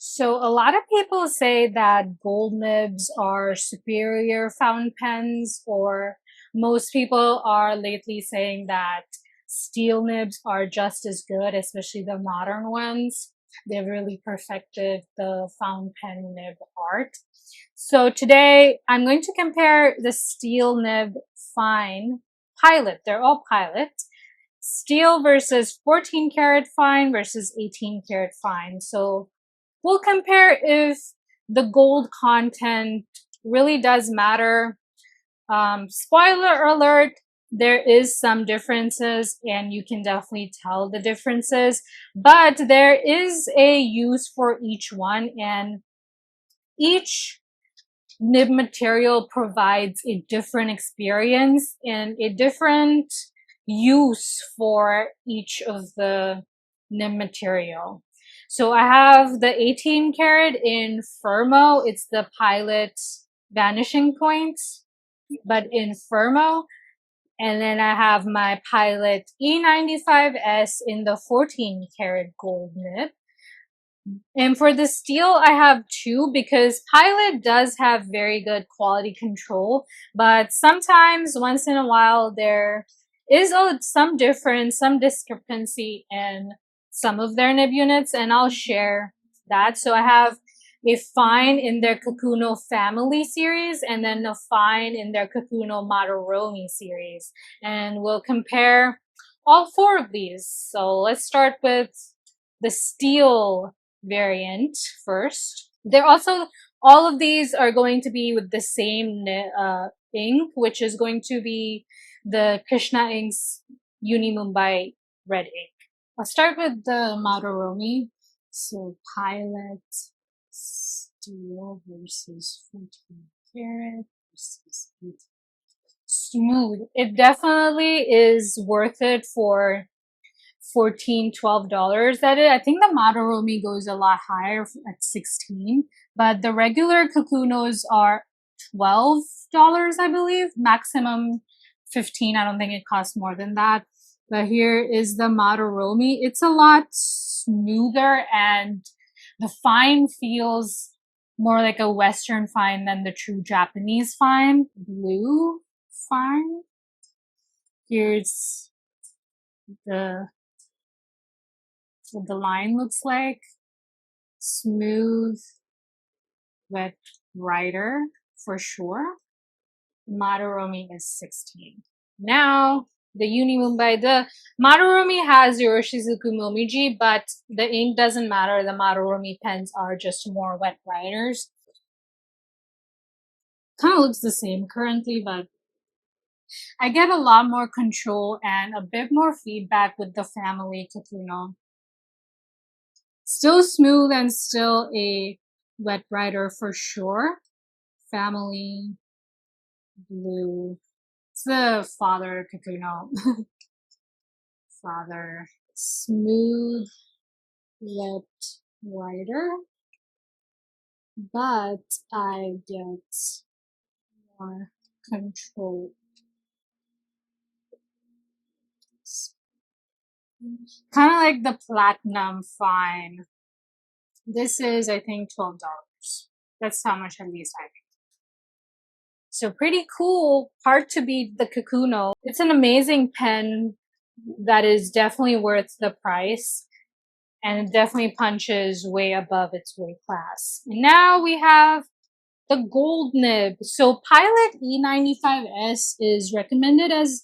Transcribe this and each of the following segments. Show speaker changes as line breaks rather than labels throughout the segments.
So a lot of people say that gold nibs are superior fountain pens, or most people are lately saying that steel nibs are just as good, especially the modern ones. They've really perfected the fountain pen nib art. So today I'm going to compare the steel nib fine pilot. They're all pilot. Steel versus 14 karat fine versus 18 karat fine. So we'll compare if the gold content really does matter. Spoiler alert, there is some differences and you can definitely tell the differences, but there is a use for each one, and each nib material provides a different experience and a different use for each of the nib material. So I have the 18 karat in Fermo. It's the Pilot Vanishing Point, but in Fermo. And then I have my Pilot E95S in the 14 karat gold nib. And for the steel, I have two because Pilot does have very good quality control, but sometimes, once in a while, there is some difference, some discrepancy in some of their nib units, and I'll share that. So I have a fine in their Kakuno family series, and then a fine in their Kakuno madoromi series. And we'll compare all four of these. So let's start with the steel variant first. They're also, all of these are going to be with the same ink, which is going to be the Krishna Inks Uni Mumbai red ink. I'll start with the madoromi. So Pilot steel versus 14 karat versus 18. Smooth. It definitely is worth it for $14-12. That is, I think the madoromi goes a lot higher at 16, but the regular Kakunos are $12, I believe, maximum 15. I don't think it costs more than that. But here is the madoromi. It's a lot smoother and the fine feels more like a Western fine than the true Japanese fine. Blue fine. Here's what the line looks like. Smooth, wet writer for sure. Madoromi is 16. Now, the Uni Mumbai, the madoromi has Yoroshizuku Momiji, but the ink doesn't matter. The madoromi pens are just more wet writers. Kind of looks the same currently, but I get a lot more control and a bit more feedback with the family Kakuno. Still smooth and still a wet writer for sure. Family blue. It's the father Kakuno. Father. Smooth wet writer. But I get more control. Kind of like the platinum fine. This is, I think, $12. That's how much at least I think. So pretty cool. Hard to beat the Kakuno. It's an amazing pen that is definitely worth the price, and it definitely punches way above its weight class. And now we have the gold nib. So Pilot E95S is recommended as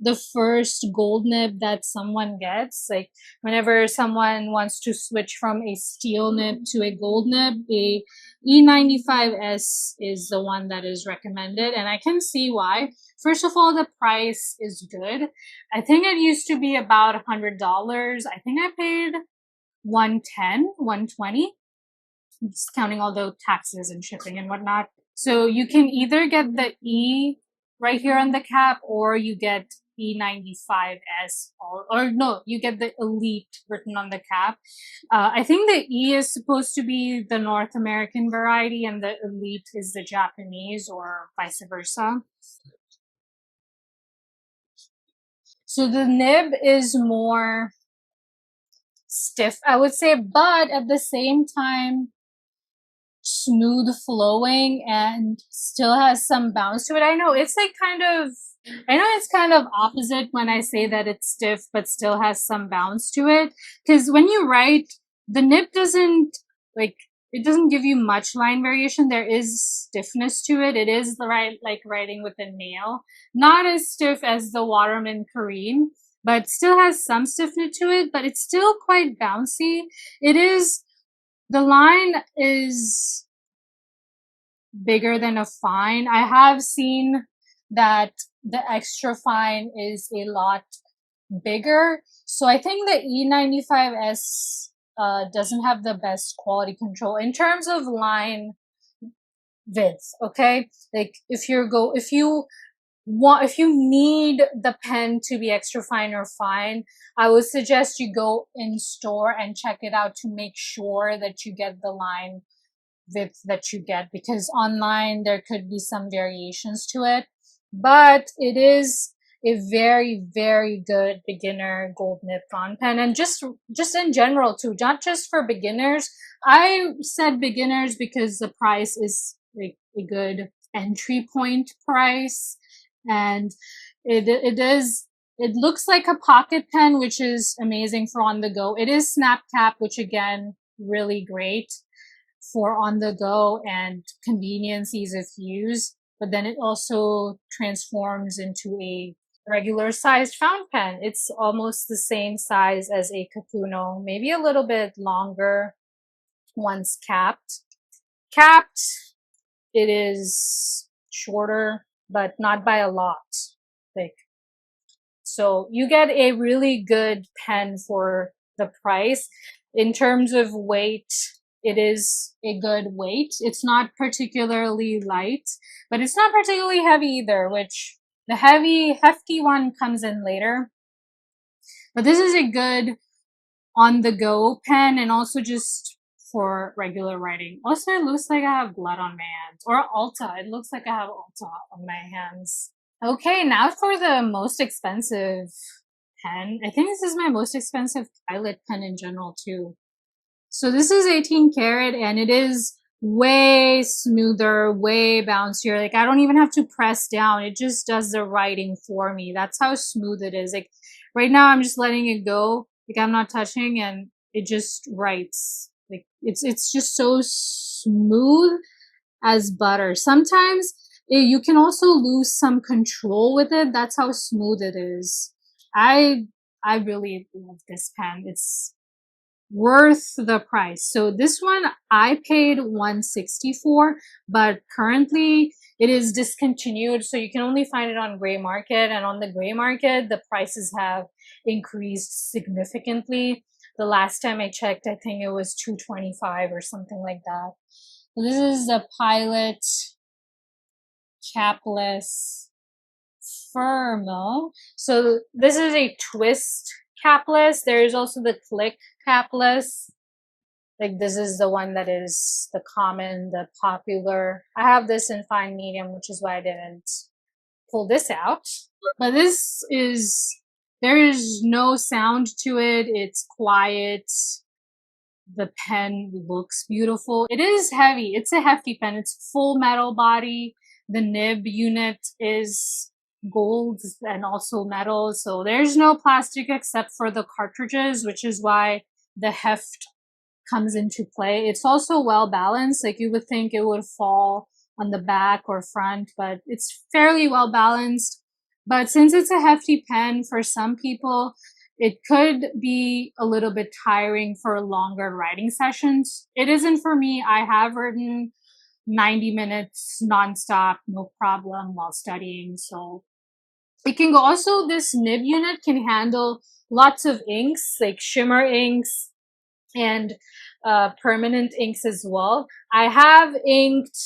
the first gold nib that someone gets. Like whenever someone wants to switch from a steel nib to a gold nib, a E95S is the one that is recommended, and I can see why. First of all, the price is good. I think it used to be about $100. I think I paid $110, $120, just counting all the taxes and shipping and whatnot. So you can either get the E right here on the cap, or you get E95S, or no, you get the Elite written on the cap. I think the E is supposed to be the North American variety and the Elite is the Japanese, or vice versa. So the nib is more stiff, I would say, but at the same time, smooth flowing and still has some bounce to it. I know it's like I know it's kind of opposite when I say that it's stiff, but still has some bounce to it. Because when you write, the nib doesn't like, it doesn't give you much line variation. There is stiffness to it. It is the right, like writing with a nail. Not as stiff as the Waterman Kareem, but still has some stiffness to it, but it's still quite bouncy. It is, the line is bigger than a fine. I have seen that the extra fine is a lot bigger. So I think the E95S doesn't have the best quality control in terms of line width. Okay, like if you need the pen to be extra fine or fine, I would suggest you go in store and check it out to make sure that you get the line width that you get, because online there could be some variations to it. But it is a very, very good beginner gold nib fountain pen, and just in general too, not just for beginners. I said beginners because the price is like a good entry point price, and it looks like a pocket pen, which is amazing for on the go. It is snap cap, which again, really great for on the go and convenience, ease of use. But then it also transforms into a regular sized fountain pen. It's almost the same size as a Kakuno, maybe a little bit longer once capped. Capped, it is shorter, but not by a lot. Like, so you get a really good pen for the price. In terms of weight, it is a good weight. It's not particularly light, but it's not particularly heavy either, which the hefty one comes in later. But this is a good on the go pen, and also just for regular writing. Also, it looks like I have blood on my hands, or Ulta. It looks like I have Ulta on my hands. Okay, now for the most expensive pen. I think this is my most expensive Pilot pen in general too. So this is 18 karat, and it is way smoother, way bouncier. Like, I don't even have to press down. It just does the writing for me. That's how smooth it is. Like, right now I'm just letting it go. Like, I'm not touching, and it just writes. Like, it's just so smooth as butter. Sometimes you can also lose some control with it. That's how smooth it is. I really love this pen. It's worth the price. So this one I paid $160 for, but currently it is discontinued, so you can only find it on gray market, and on the gray market the prices have increased significantly. The last time I checked, I think it was $225 or something like that. So this is the Pilot Capless Fermo. So this is a twist capless. There is also the click capless. Like, this is the one that is the common, the popular. I have this in fine medium, which is why I didn't pull this out. But this is, there is no sound to it. It's quiet. The pen looks beautiful. It is heavy. It's a hefty pen. It's full metal body. The nib unit is gold and also metal, so there's no plastic except for the cartridges, which is why the heft comes into play. It's also well balanced. Like, you would think it would fall on the back or front, but it's fairly well balanced. But since it's a hefty pen, for some people it could be a little bit tiring for longer writing sessions. It isn't for me. I have written 90 minutes nonstop, no problem, while studying. So it can go. Also, this nib unit can handle lots of inks, like shimmer inks and permanent inks as well. I have inked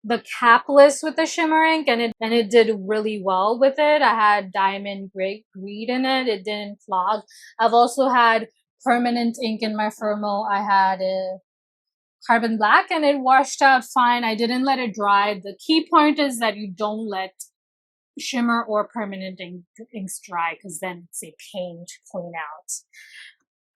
the capless with the shimmer ink, and it did really well with it. I had diamond green in it. It didn't clog. I've also had permanent ink in my Fermo. I had a carbon black, and it washed out fine. I didn't let it dry. The key point is that you don't let shimmer or permanent inks dry, because then it's a pain to clean out.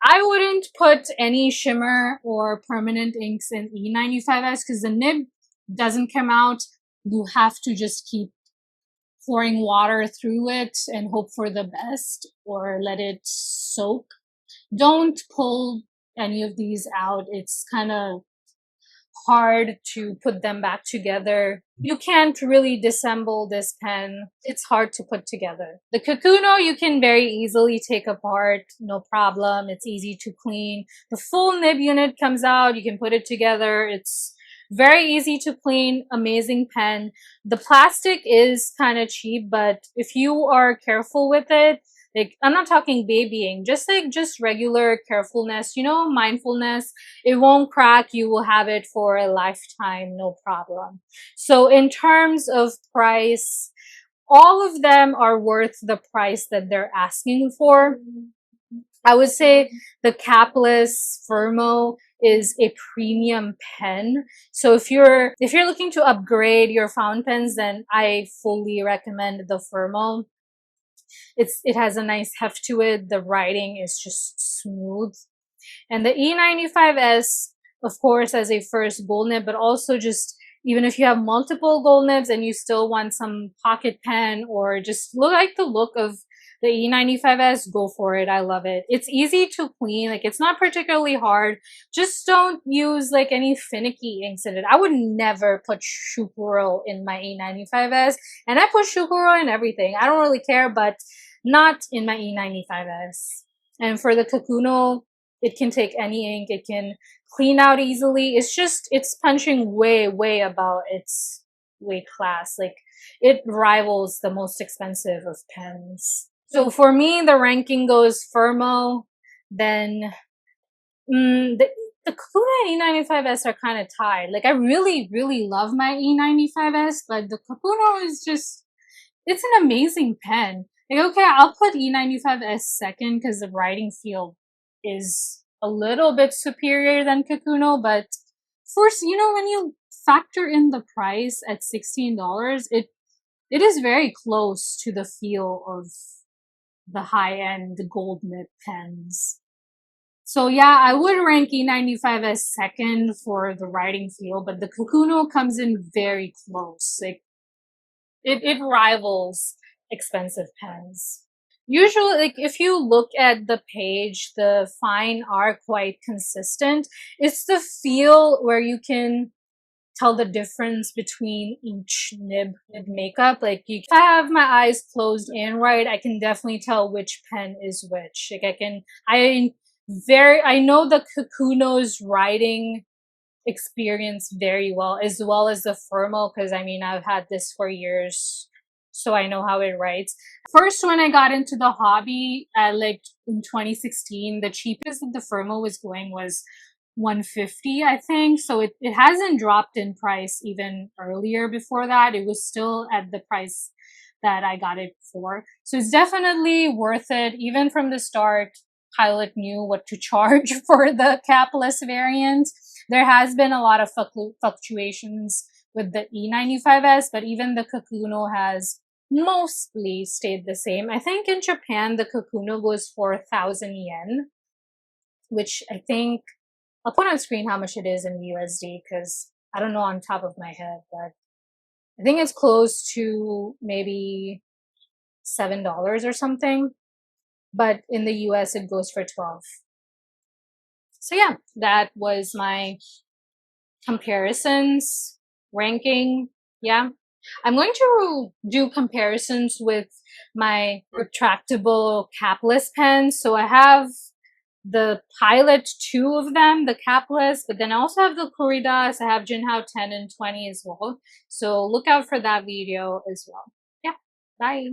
I wouldn't put any shimmer or permanent inks in E95S because the nib doesn't come out. You have to just keep pouring water through it and hope for the best or let it soak. Don't pull any of these out. It's kind of hard to put them back together. You can't really disassemble this pen. It's hard to put together. The Kakuno you can very easily take apart, no problem. It's easy to clean. The full nib unit comes out, you can put it together. It's very easy to clean, amazing pen. The plastic is kind of cheap, but if you are careful with it, like, I'm not talking babying, just regular carefulness, mindfulness. It won't crack. You will have it for a lifetime, no problem. So in terms of price, all of them are worth the price that they're asking for. I would say the Capless Fermo is a premium pen. So if you're looking to upgrade your fountain pens, then I fully recommend the Fermo. It has a nice heft to it. The writing is just smooth. And the E95S, of course, as a first gold nib, but also just even if you have multiple gold nibs and you still want some pocket pen or just like the look of the E95S, go for it. I love it. It's easy to clean. Like, it's not particularly hard. Just don't use like any finicky inks in it. I would never put Shukuro in my E95S, and I put Shukuro in everything. I don't really care, but not in my E95S. And for the Kakuno, it can take any ink. It can clean out easily. It's punching way above its weight class. Like, it rivals the most expensive of pens. So for me, the ranking goes Fermo, then the Kakuno and E95S are kind of tied. Like, I really love my E95S, but the Kakuno is just, it's an amazing pen. Like, okay, I'll put E95S second because the writing feel is a little bit superior than Kakuno, but first, when you factor in the price at $16, it is very close to the feel of the high-end gold nib pens. So yeah, I would rank E95 as second for the writing feel, but the Kakuno comes in very close. Like, it rivals expensive pens. Usually, like, if you look at the page, the fine are quite consistent. It's the feel where you can tell the difference between each nib makeup. Like, if I have my eyes closed and right, I can definitely tell which pen is which. Like, I know the Kakuno's writing experience very well as the Fermo, because I've had this for years, so I know how it writes. First, when I got into the hobby, like in 2016, the cheapest that the Fermo was going was $150, I think. So it hasn't dropped in price even earlier before that. It was still at the price that I got it for. So it's definitely worth it. Even from the start, Pilot knew what to charge for the capless variant. There has been a lot of fluctuations with the E95S, but even the Kakuno has mostly stayed the same. I think in Japan, the Kakuno goes for 1,000 yen, which I think I'll put on screen how much it is in USD, because I don't know on top of my head, but I think it's close to maybe $7 or something. But in the US, it goes for 12. So yeah, that was my comparisons, ranking. Yeah. I'm going to do comparisons with my retractable capless pens. So I have the Pilot, 2 of them, the capless, but then I also have the Kuridas. I have Jinhao 10 and 20 as well. So look out for that video as well. Yeah, bye.